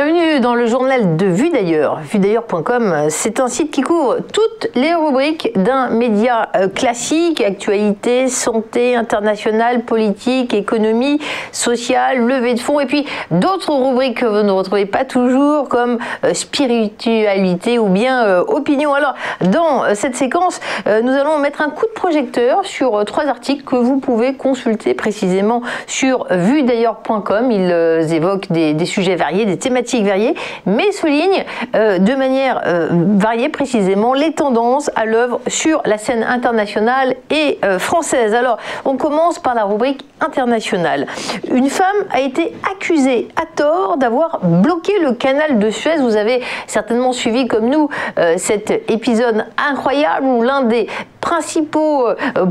Bienvenue dans le journal de Vue d'ailleurs. VueDailleurs.com, c'est un site qui couvre toutes les rubriques d'un média classique, actualité, santé, internationale, politique, économie, sociale, levée de fonds et puis d'autres rubriques que vous ne retrouvez pas toujours comme spiritualité ou bien opinion. Alors dans cette séquence, nous allons mettre un coup de projecteur sur 3 articles que vous pouvez consulter précisément sur VueDailleurs.com. Ils évoquent des sujets variés, des thématiques variées, mais soulignent de manière variée précisément les tendances à l'œuvre sur la scène internationale et française. Alors, on commence par la rubrique internationale. Une femme a été accusée à tort d'avoir bloqué le canal de Suez. Vous avez certainement suivi comme nous cet épisode incroyable où l'un des principaux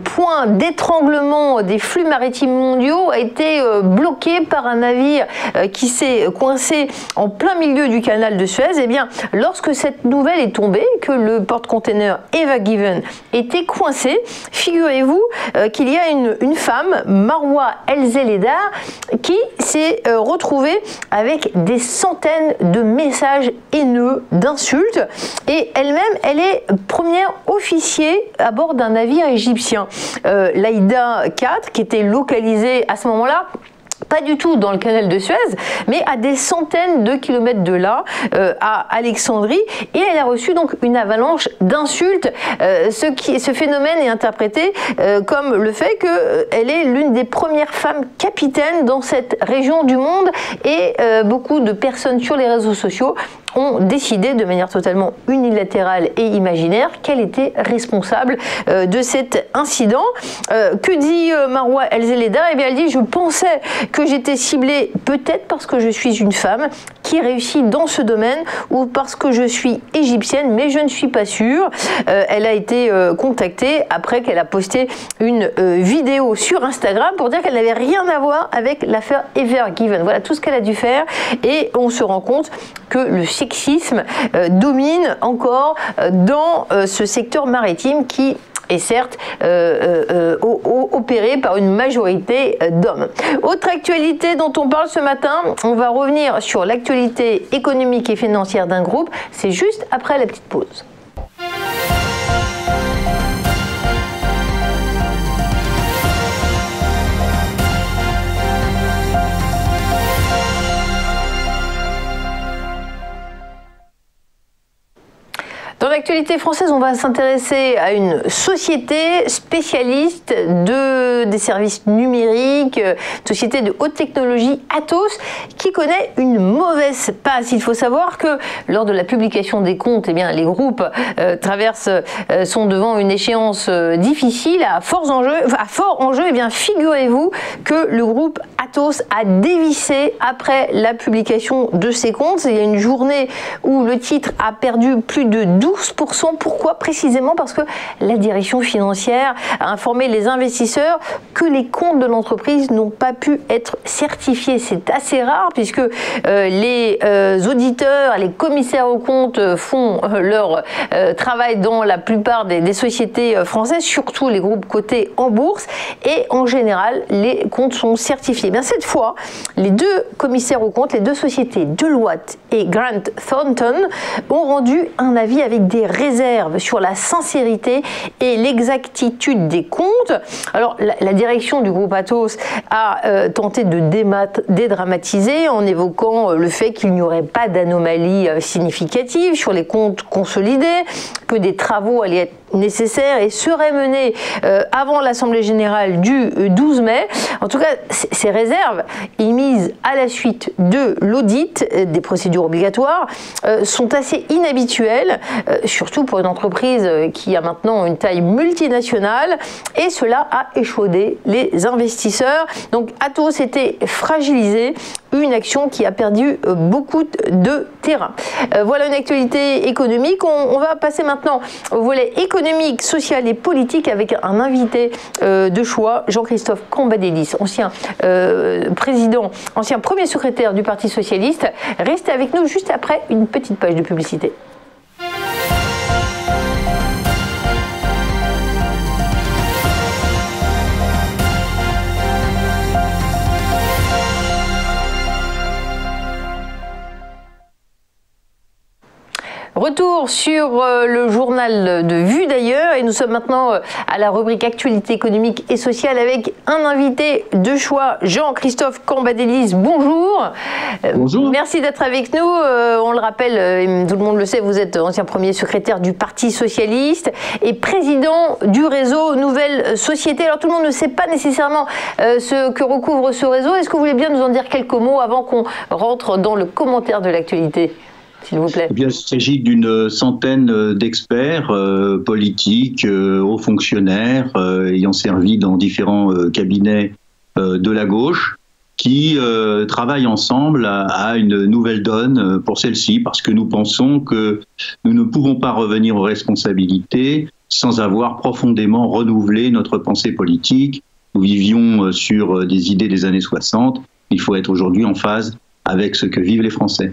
points d'étranglement des flux maritimes mondiaux a été bloqué par un navire qui s'est coincé en plein milieu du canal de Suez. Et bien, lorsque cette nouvelle est tombée, que le porte-container Ever Given était coincé, figurez-vous qu'il y a une femme, Marwa El-Zeledar, qui s'est retrouvée avec des centaines de messages haineux, d'insultes, et elle-même, elle est première officier à bord d'un navire égyptien, l'Aïda 4, qui était localisé à ce moment-là pas du tout dans le canal de Suez, mais à des centaines de kilomètres de là, à Alexandrie, et elle a reçu donc une avalanche d'insultes. Ce phénomène est interprété comme le fait qu'elle est l'une des premières femmes capitaines dans cette région du monde, et beaucoup de personnes sur les réseaux sociaux ont décidé de manière totalement unilatérale et imaginaire qu'elle était responsable de cet incident. Que dit Marwa El-Zeledar? Eh bien, elle dit: je pensais que j'étais ciblée peut-être parce que je suis une femme qui réussit dans ce domaine ou parce que je suis égyptienne, mais je ne suis pas sûre. Elle a été contactée après qu'elle a posté une vidéo sur Instagram pour dire qu'elle n'avait rien à voir avec l'affaire Ever Given. Voilà tout ce qu'elle a dû faire, et on se rend compte que le sexisme domine encore dans ce secteur maritime qui est certes opéré par une majorité d'hommes. Autre actualité dont on parle ce matin, on va revenir sur l'actualité économique et financière d'un groupe. C'est juste après la petite pause. Dans l'actualité française, on va s'intéresser à une société spécialiste des services numériques, société de haute technologie, Atos, qui connaît une mauvaise passe. Il faut savoir que lors de la publication des comptes, eh bien, les groupes sont devant une échéance difficile, à fort enjeu. Eh bien, figurez-vous que le groupe Atos a dévissé après la publication de ses comptes. Il y a une journée où le titre a perdu plus de 12%. Pourquoi? Précisément parce que la direction financière a informé les investisseurs que les comptes de l'entreprise n'ont pas pu être certifiés. C'est assez rare puisque les auditeurs, les commissaires aux comptes font leur travail dans la plupart des sociétés françaises, surtout les groupes cotés en bourse, et en général les comptes sont certifiés. Bien, cette fois, les 2 commissaires aux comptes, les 2 sociétés Deloitte et Grant Thornton, ont rendu un avis avec des réserves sur la sincérité et l'exactitude des comptes. Alors, la direction du groupe Atos a tenté de dédramatiser en évoquant le fait qu'il n'y aurait pas d'anomalies significatives sur les comptes consolidés, que des travaux allaient être nécessaires et seraient menés avant l'Assemblée générale du 12 mai. En tout cas, ces réserves émises à la suite de l'audit des procédures obligatoires sont assez inhabituelles, surtout pour une entreprise qui a maintenant une taille multinationale, et cela a échaudé les investisseurs. Donc Atos était fragilisé, une action qui a perdu beaucoup de terrain. Voilà une actualité économique. On va passer maintenant au volet économique, social et politique avec un invité de choix, Jean-Christophe Cambadélis, ancien président, ancien premier secrétaire du Parti socialiste. Restez avec nous juste après une petite page de publicité. Retour sur le journal de Vue d'ailleurs, et nous sommes maintenant à la rubrique Actualité économique et sociale avec un invité de choix, Jean-Christophe Cambadélis. Bonjour. Bonjour. Merci d'être avec nous. On le rappelle, tout le monde le sait, vous êtes ancien premier secrétaire du Parti Socialiste et président du réseau Nouvelle Société. Alors tout le monde ne sait pas nécessairement ce que recouvre ce réseau. Est-ce que vous voulez bien nous en dire quelques mots avant qu'on rentre dans le commentaire de l'actualité ? S'il vous plaît. Eh bien, il s'agit d'une centaine d'experts politiques, hauts fonctionnaires, ayant servi dans différents cabinets de la gauche, qui travaillent ensemble à une nouvelle donne pour celle-ci, parce que nous pensons que nous ne pouvons pas revenir aux responsabilités sans avoir profondément renouvelé notre pensée politique. Nous vivions sur des idées des années 60. Il faut être aujourd'hui en phase avec ce que vivent les Français.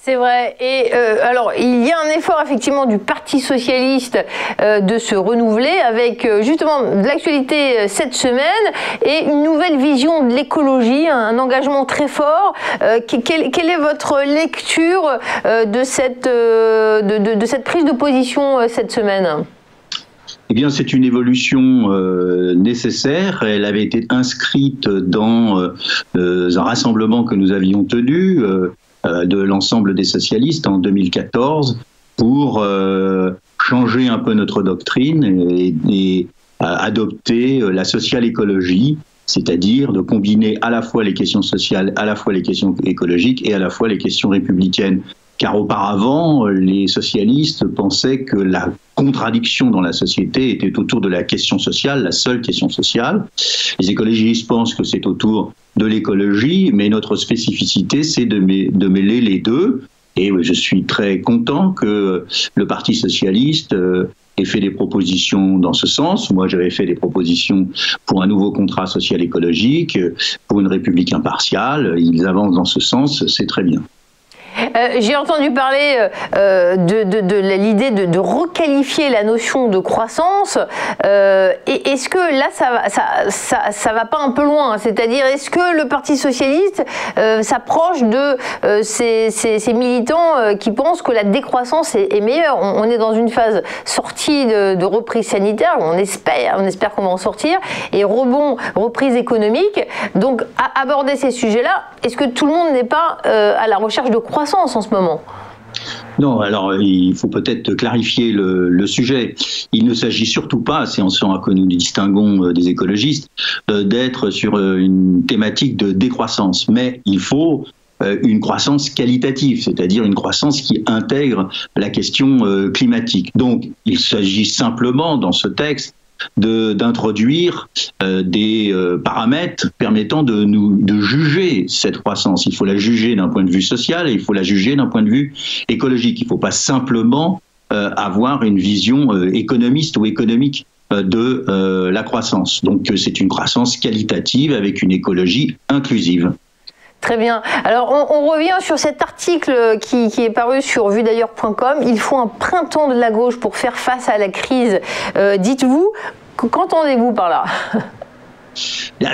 C'est vrai. Et alors, il y a un effort effectivement du Parti Socialiste de se renouveler avec justement de l'actualité cette semaine et une nouvelle vision de l'écologie, un engagement très fort. Quelle est votre lecture de cette prise de position cette semaine ? Eh bien, c'est une évolution nécessaire. Elle avait été inscrite dans un rassemblement que nous avions tenu de l'ensemble des socialistes en 2014 pour changer un peu notre doctrine et adopter la social-écologie, c'est-à-dire de combiner à la fois les questions sociales, à la fois les questions écologiques et à la fois les questions républicaines. Car auparavant, les socialistes pensaient que la contradiction dans la société était autour de la question sociale, la seule question sociale. Les écologistes pensent que c'est autour de l'écologie, mais notre spécificité, c'est de mêler les deux. Et je suis très content que le Parti socialiste ait fait des propositions dans ce sens. Moi, j'avais fait des propositions pour un nouveau contrat social écologique, pour une république impartiale. Ils avancent dans ce sens, c'est très bien. J'ai entendu parler de l'idée de requalifier la notion de croissance. Et est-ce que là, ça va pas un peu loin ? C'est-à-dire, est-ce que le Parti Socialiste s'approche de ces militants qui pensent que la décroissance est meilleure ? On est dans une phase sortie de reprise sanitaire, on espère qu'on va en sortir, et reprise économique. Donc, à aborder ces sujets-là, est-ce que tout le monde n'est pas à la recherche de croissance en ce moment ? Non, alors il faut peut-être clarifier le sujet. Il ne s'agit surtout pas, c'est en sens que nous distinguons des écologistes, d'être sur une thématique de décroissance. Mais il faut une croissance qualitative, c'est-à-dire une croissance qui intègre la question climatique. Donc, il s'agit simplement, dans ce texte, d'introduire des paramètres permettant de juger cette croissance. Il faut la juger d'un point de vue social et il faut la juger d'un point de vue écologique. Il ne faut pas simplement avoir une vision économiste ou économique de la croissance. Donc c'est une croissance qualitative avec une écologie inclusive. Très bien. Alors, on revient sur cet article qui est paru sur vuedailleurs.com. Il faut un printemps de la gauche pour faire face à la crise. Dites-vous, qu'entendez-vous par là ?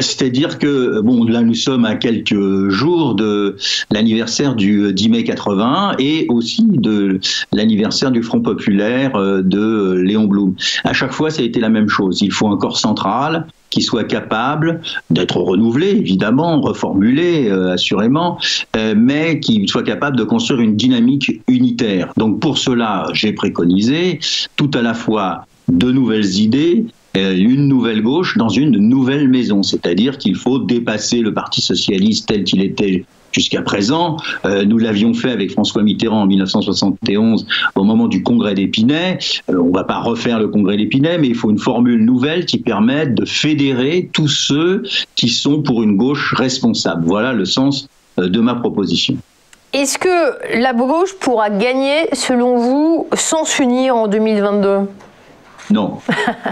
C'est-à-dire que, bon, là nous sommes à quelques jours de l'anniversaire du 10 mai 81 et aussi de l'anniversaire du Front populaire de Léon Blum. À chaque fois, ça a été la même chose. Il faut un corps central qui soit capable d'être renouvelé, évidemment, reformulé, assurément, mais qui soit capable de construire une dynamique unitaire. Donc pour cela, j'ai préconisé tout à la fois de nouvelles idées, une nouvelle gauche dans une nouvelle maison, c'est-à-dire qu'il faut dépasser le Parti socialiste tel qu'il était jusqu'à présent. Nous l'avions fait avec François Mitterrand en 1971 au moment du congrès d'Épinay. On ne va pas refaire le congrès d'Épinay, mais il faut une formule nouvelle qui permette de fédérer tous ceux qui sont pour une gauche responsable. Voilà le sens de ma proposition. Est-ce que la gauche pourra gagner, selon vous, sans s'unir en 2022 ? Non,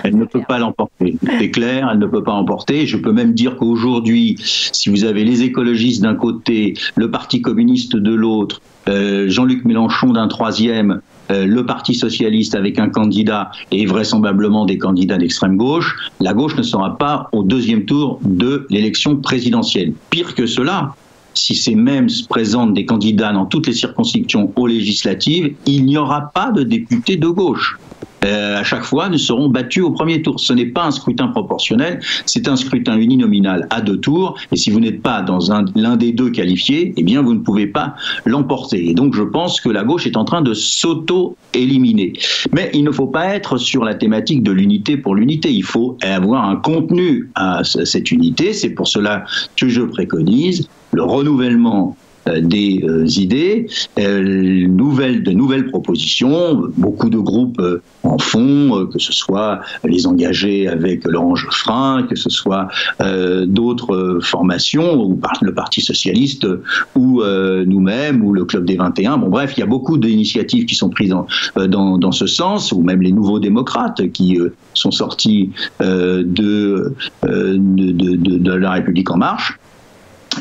elle ne peut pas l'emporter. C'est clair, elle ne peut pas l'emporter. Je peux même dire qu'aujourd'hui, si vous avez les écologistes d'un côté, le Parti communiste de l'autre, Jean-Luc Mélenchon d'un troisième, le Parti socialiste avec un candidat et vraisemblablement des candidats d'extrême gauche, la gauche ne sera pas au deuxième tour de l'élection présidentielle. Pire que cela, si ces mêmes se présentent des candidats dans toutes les circonscriptions aux législatives, il n'y aura pas de députés de gauche. À chaque fois, nous serons battus au premier tour. Ce n'est pas un scrutin proportionnel, c'est un scrutin uninominal à 2 tours. Et si vous n'êtes pas dans l'un des deux qualifiés, eh bien, vous ne pouvez pas l'emporter. Et donc, je pense que la gauche est en train de s'auto-éliminer. Mais il ne faut pas être sur la thématique de l'unité pour l'unité. Il faut avoir un contenu à cette unité. C'est pour cela que je préconise le renouvellement des idées, de nouvelles propositions. Beaucoup de groupes en font, que ce soit les engagés avec Laurent Geoffrin, que ce soit d'autres formations, ou le Parti socialiste, ou nous-mêmes, ou le Club des 21. Bon, bref, il y a beaucoup d'initiatives qui sont prises dans ce sens, ou même les nouveaux démocrates qui sont sortis de la République en marche.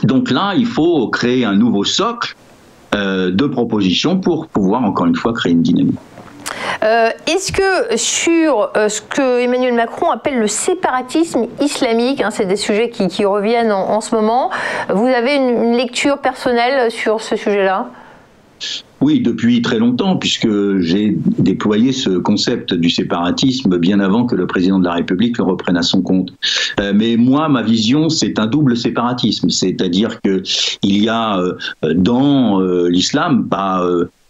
Donc là, il faut créer un nouveau socle de propositions pour pouvoir, encore une fois, créer une dynamique. Est-ce que sur ce que Emmanuel Macron appelle le séparatisme islamique, c'est des sujets qui reviennent en ce moment, vous avez une lecture personnelle sur ce sujet-là ? Oui, depuis très longtemps, puisque j'ai déployé ce concept du séparatisme bien avant que le président de la République le reprenne à son compte. Mais moi, ma vision, c'est un double séparatisme, c'est-à-dire que il y a dans l'islam, pas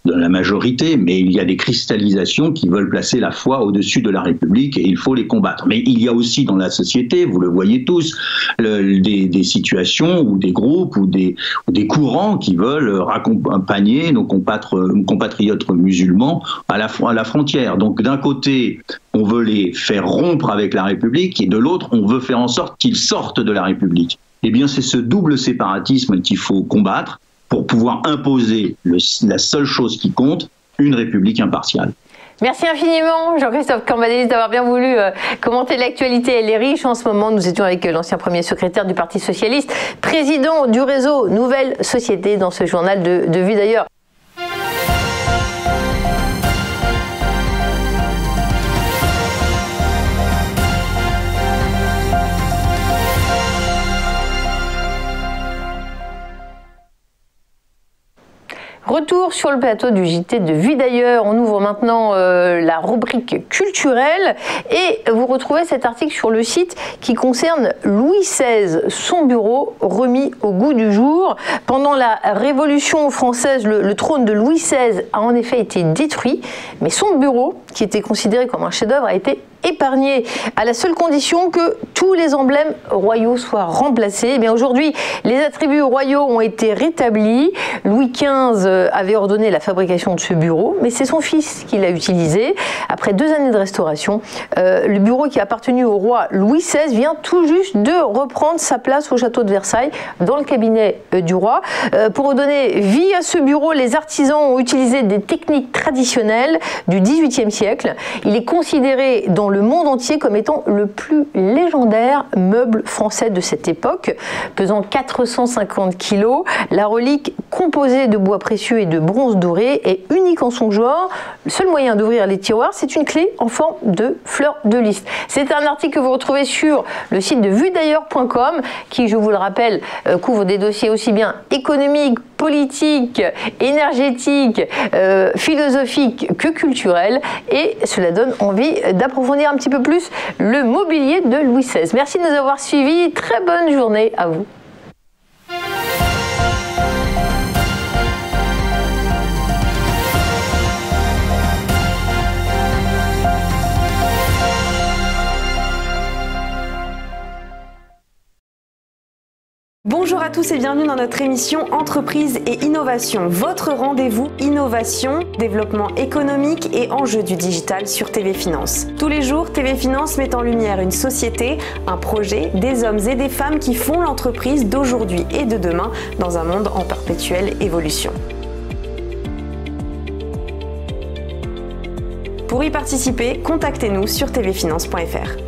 dans la majorité, mais il y a des cristallisations qui veulent placer la foi au-dessus de la République et il faut les combattre. Mais il y a aussi dans la société, vous le voyez tous, des situations ou des groupes ou des courants qui veulent accompagner nos compatriotes musulmans à la frontière. Donc d'un côté, on veut les faire rompre avec la République et de l'autre, on veut faire en sorte qu'ils sortent de la République. Eh bien, c'est ce double séparatisme qu'il faut combattre pour pouvoir imposer la seule chose qui compte, une République impartiale. Merci infiniment Jean-Christophe Cambadélis d'avoir bien voulu commenter l'actualité. Elle est riche en ce moment. Nous étions avec l'ancien premier secrétaire du Parti socialiste, président du réseau Nouvelle Société dans ce journal de Vue d'ailleurs. Retour sur le plateau du JT de Vue d'ailleurs. On ouvre maintenant la rubrique culturelle et vous retrouvez cet article sur le site qui concerne Louis XVI, son bureau remis au goût du jour. Pendant la Révolution française, le trône de Louis XVI a en effet été détruit, mais son bureau, qui était considéré comme un chef-d'œuvre, a été épargné à la seule condition que tous les emblèmes royaux soient remplacés. Et bien aujourd'hui, les attributs royaux ont été rétablis. Louis XV avait ordonné la fabrication de ce bureau, mais c'est son fils qui l'a utilisé. Après 2 années de restauration, le bureau qui a appartenu au roi Louis XVI vient tout juste de reprendre sa place au château de Versailles, dans le cabinet du roi. Pour redonner vie à ce bureau, les artisans ont utilisé des techniques traditionnelles du XVIIIe siècle. Il est considéré dans le monde entier comme étant le plus légendaire meuble français de cette époque. Pesant 450 kg, la relique composée de bois précieux et de bronze doré est unique en son genre. Le seul moyen d'ouvrir les tiroirs, c'est une clé en forme de fleur de lys. C'est un article que vous retrouvez sur le site de vuedailleurs.com qui, je vous le rappelle, couvre des dossiers aussi bien économiques, politiques, énergétiques, philosophiques que culturels, et cela donne envie d'approfondir un petit peu plus le mobilier de Louis XVI. Merci de nous avoir suivis, très bonne journée à vous. Bonjour à tous et bienvenue dans notre émission Entreprise et Innovation, votre rendez-vous innovation, développement économique et enjeux du digital sur TV Finance. Tous les jours, TV Finance met en lumière une société, un projet, des hommes et des femmes qui font l'entreprise d'aujourd'hui et de demain dans un monde en perpétuelle évolution. Pour y participer, contactez-nous sur tvfinance.fr.